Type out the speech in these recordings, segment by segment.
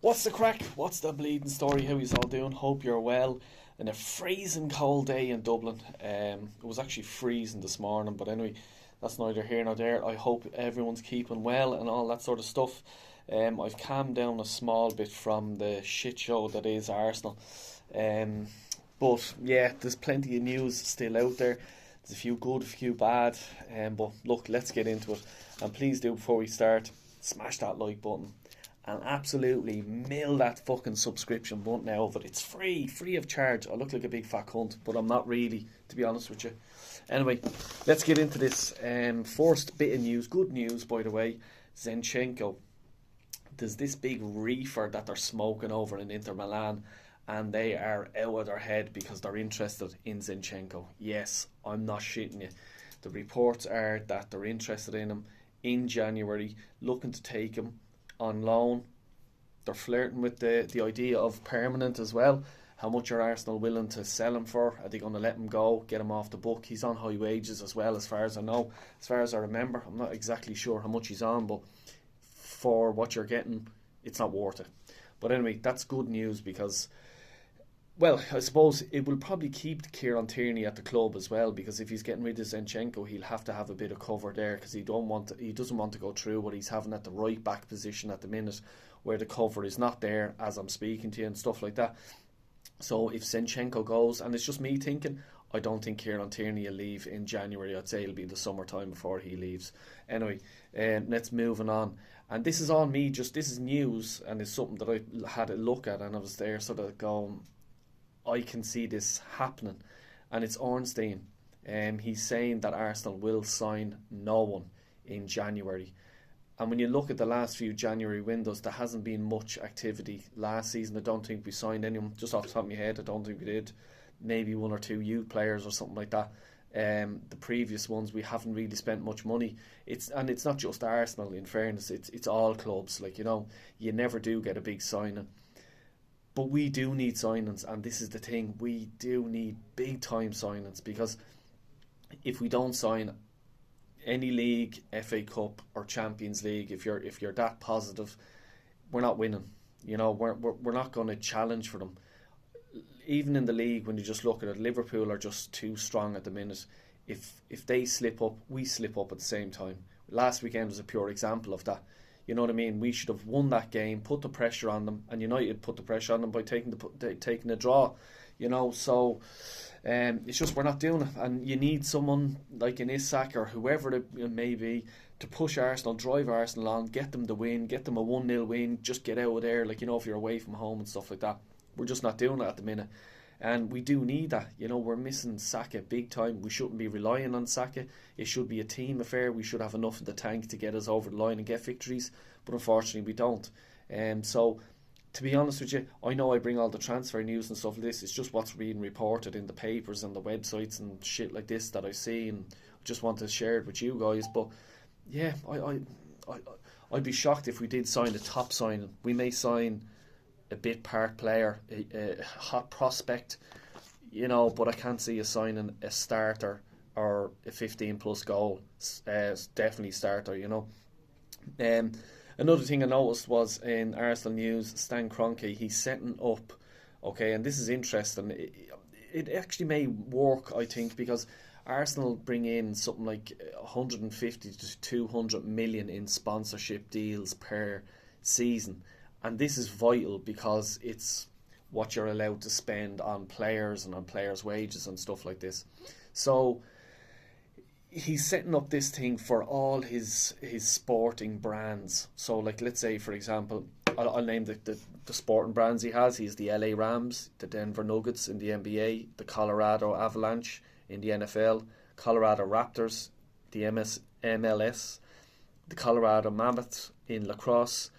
What's the crack? What's the bleeding story? How you all doing? Hope you're well. In a freezing cold day in Dublin. It was actually freezing this morning, but anyway, that's neither here nor there. I hope everyone's keeping well and all that sort of stuff. I've calmed down a small bit from the shit show that is Arsenal. But yeah, there's plenty of news still out there. There's a few good, a few bad. But look, let's get into it. And please do, before we start, smash that like button. And absolutely mill that fucking subscription button over. It's free of charge. I look like a big fat cunt, but I'm not really, to be honest with you. Anyway, let's get into this. First bit of news, good news by the way, Zenchenko. There's this big reefer that they're smoking over in Inter Milan, and they are out of their head because they're interested in Zenchenko. Yes, I'm not shitting you. The reports are that they're interested in him in January, looking to take him on loan. They're flirting with the idea of permanent as well. How much are Arsenal willing to sell him for? Are they going to let him go, get him off the book? He's on high wages as well, as far as I know, as far as I remember. I'm not exactly sure how much he's on, but for what you're getting, it's not worth it. But anyway, that's good news because, well, I suppose it will probably keep Kieran Tierney at the club as well, because if he's getting rid of Zenchenko, he'll have to have a bit of cover there, because he doesn't want to go through what he's having at the right back position at the minute, where the cover is not there as I'm speaking to you and stuff like that. So if Zenchenko goes, and it's just me thinking, I don't think Kieran Tierney will leave in January. I'd say it'll be the summertime before he leaves. Anyway, let's moving on. And this is all me, this is news, and it's something that I had a look at, and I was there sort of going, I can see this happening. And it's Ornstein. He's saying that Arsenal will sign no one in January. And when you look at the last few January windows, there hasn't been much activity. Last season, I don't think we signed anyone. Just off the top of my head, I don't think we did. Maybe one or two youth players or something like that. The previous ones, we haven't really spent much money. It's not just Arsenal, in fairness. It's all clubs. Like, you never do get a big signing. But we do need signings, and this is the thing. We do need big time signings, because if we don't sign any league, FA Cup or Champions League, if you're that positive, we're not winning. We're not going to challenge for them. Even in the league, when you just look at it, Liverpool are just too strong at the minute. If they slip up, we slip up at the same time. Last weekend was a pure example of that. You know what I mean? We should have won that game, put the pressure on them, and United put the pressure on them by taking a draw. So it's just we're not doing it. And you need someone like an Isak or whoever it may be to push Arsenal, drive Arsenal on, get them the win, get them a 1-0 win, just get out of there, if you're away from home and stuff like that. We're just not doing it at the minute. And we do need that. We're missing Saka big time. We shouldn't be relying on Saka. It should be a team affair. We should have enough in the tank to get us over the line and get victories. But unfortunately, we don't. So, to be honest with you, I know I bring all the transfer news and stuff like this. It's just what's being reported in the papers and the websites and shit like this that I see. And I just want to share it with you guys. But, yeah, I'd be shocked if we did sign a top signing. We may sign a bit part player, a hot prospect, but I can't see us signing a starter or a 15 plus goal. Definitely starter, Another thing I noticed was in Arsenal news, Stan Kroenke, he's setting up, okay, and this is interesting. It actually may work, I think, because Arsenal bring in something like 150 to 200 million in sponsorship deals per season. And this is vital because it's what you're allowed to spend on players and on players' wages and stuff like this. So he's setting up this thing for all his sporting brands. So, let's say, for example, I'll name the sporting brands he has. He's the LA Rams, the Denver Nuggets in the NBA, the Colorado Avalanche in the NFL, Colorado Raptors, the MLS, the Colorado Mammoths in lacrosse,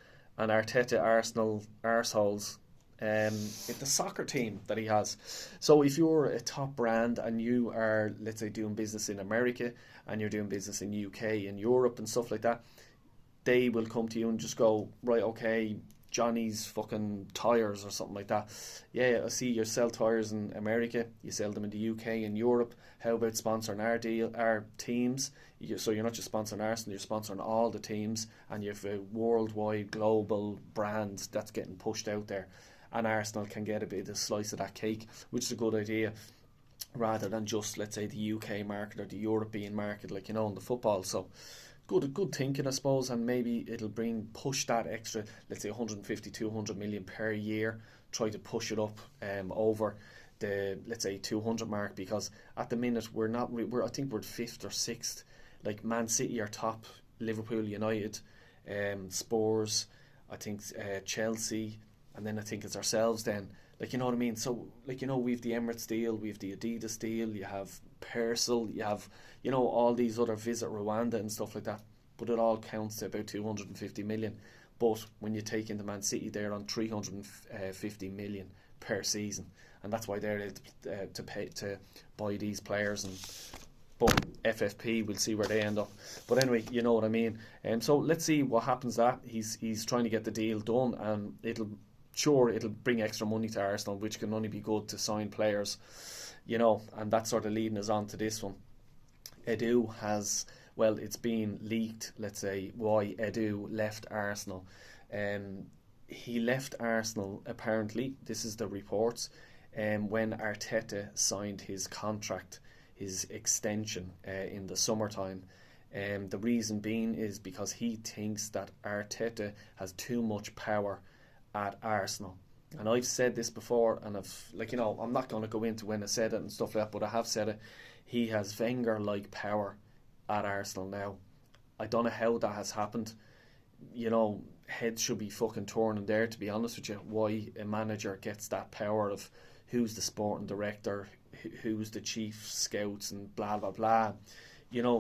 and Arteta Arsenal arseholes the soccer team that he has. So if you're a top brand and you are, let's say, doing business in America and you're doing business in UK and Europe and stuff like that, they will come to you and just go, right, okay, Johnny's fucking tyres or something like that. Yeah, I see you sell tyres in America, you sell them in the UK and Europe. How about sponsoring our teams? So you're not just sponsoring Arsenal, you're sponsoring all the teams, and you have a worldwide global brand that's getting pushed out there, and Arsenal can get a bit of a slice of that cake, which is a good idea, rather than just, let's say, the UK market or the European market, like, in the football. So good thinking, I suppose, and maybe it'll push that extra, let's say 150, 200 million per year, try to push it up over the, let's say, 200 mark, because at the minute I think we're 5th or 6th. Like, Man City are top, Liverpool, United, Spurs, I think Chelsea, and then I think it's ourselves then. Like, you know what I mean? So, like, we've the Emirates deal, we've the Adidas deal, you have Persil, you have, all these other Visit Rwanda and stuff like that. But it all counts to about 250 million. But when you take into Man City, they're on 350 million per season. And that's why they're able to pay to buy these players. And FFP, we'll see where they end up. But anyway, you know what I mean. So let's see what happens. That he's trying to get the deal done, and it'll bring extra money to Arsenal, which can only be good to sign players, and that's sort of leading us on to this one. Edu has, well, it's been leaked, let's say, why Edu left Arsenal. He left Arsenal, apparently, this is the reports, when Arteta signed his contract, his extension in the summertime. The reason being is because he thinks that Arteta has too much power at Arsenal. And I've said this before, and I'm not going to go into when I said it and stuff like that, but I have said it. He has Wenger-like power at Arsenal now. I don't know how that has happened. Heads should be fucking turning there, to be honest with you, why a manager gets that power of who's the sporting director, who's the chief scouts, and blah, blah, blah.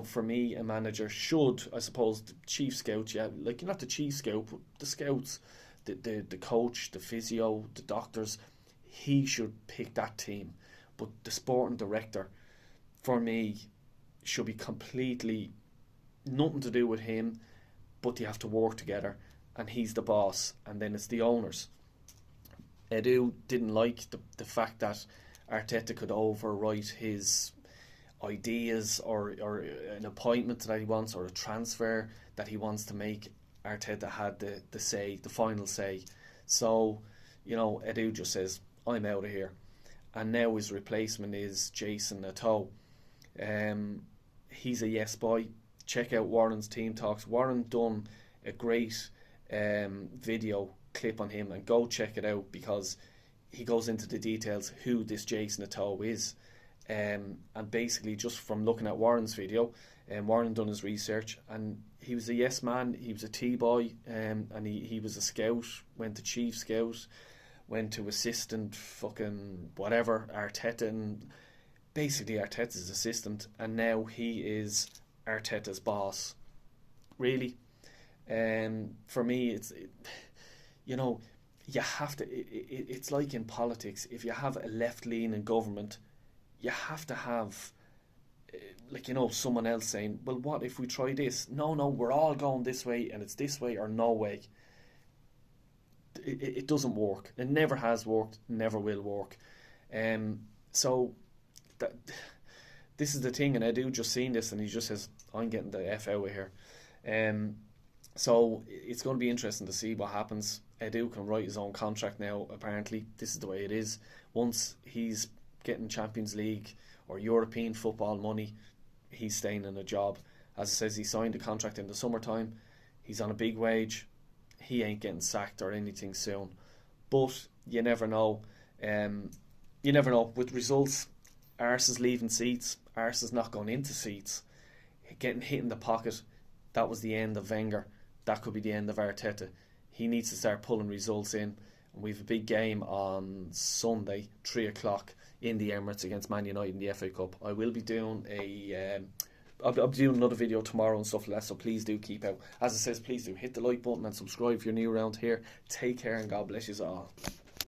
For me, a manager should, I suppose, the chief scout, like, not the chief scout, but the scouts, the coach, the physio, the doctors, he should pick that team. But the sporting director, for me, should be completely nothing to do with him, but they have to work together, and he's the boss, and then it's the owners. Edu didn't like the fact that Arteta could overwrite his ideas or an appointment that he wants, or a transfer that he wants to make. Arteta had the final say. So, Edu just says, I'm out of here. And now his replacement is Jason Eto'o. He's a yes boy. Check out Warren's Team Talks. Warren done a great video clip on him, and go check it out, because he goes into the details who this Jason Eto'o is. And basically, just from looking at Warren's video, Warren done his research, and he was a yes man, he was a T-boy, and he was a scout, went to chief scout, went to assistant fucking whatever, Arteta, and basically Arteta's assistant, and now he is Arteta's boss. Really? For me, you have to, it's like in politics, if you have a left-leaning government, you have to have, someone else saying, well, what if we try this? No, we're all going this way, and it's this way or no way. It doesn't work. It never has worked, never will work. So this is the thing, and Edu just seen this, and he just says, I'm getting the F out of here. So it's going to be interesting to see what happens. Edu can write his own contract now, apparently. This is the way it is. Once he's getting Champions League or European football money, he's staying in a job. As it says, he signed a contract in the summertime. He's on a big wage. He ain't getting sacked or anything soon. But you never know. You never know. With results, Arse is leaving seats. Arse is not going into seats. Getting hit in the pocket, that was the end of Wenger. That could be the end of Arteta. He needs to start pulling results in. And we have a big game on Sunday, 3 o'clock, in the Emirates against Man United in the FA Cup. I will be doing I'll be doing another video tomorrow and stuff like that, so please do keep out. As it says, please do hit the like button and subscribe if you're new around here. Take care and God bless you all.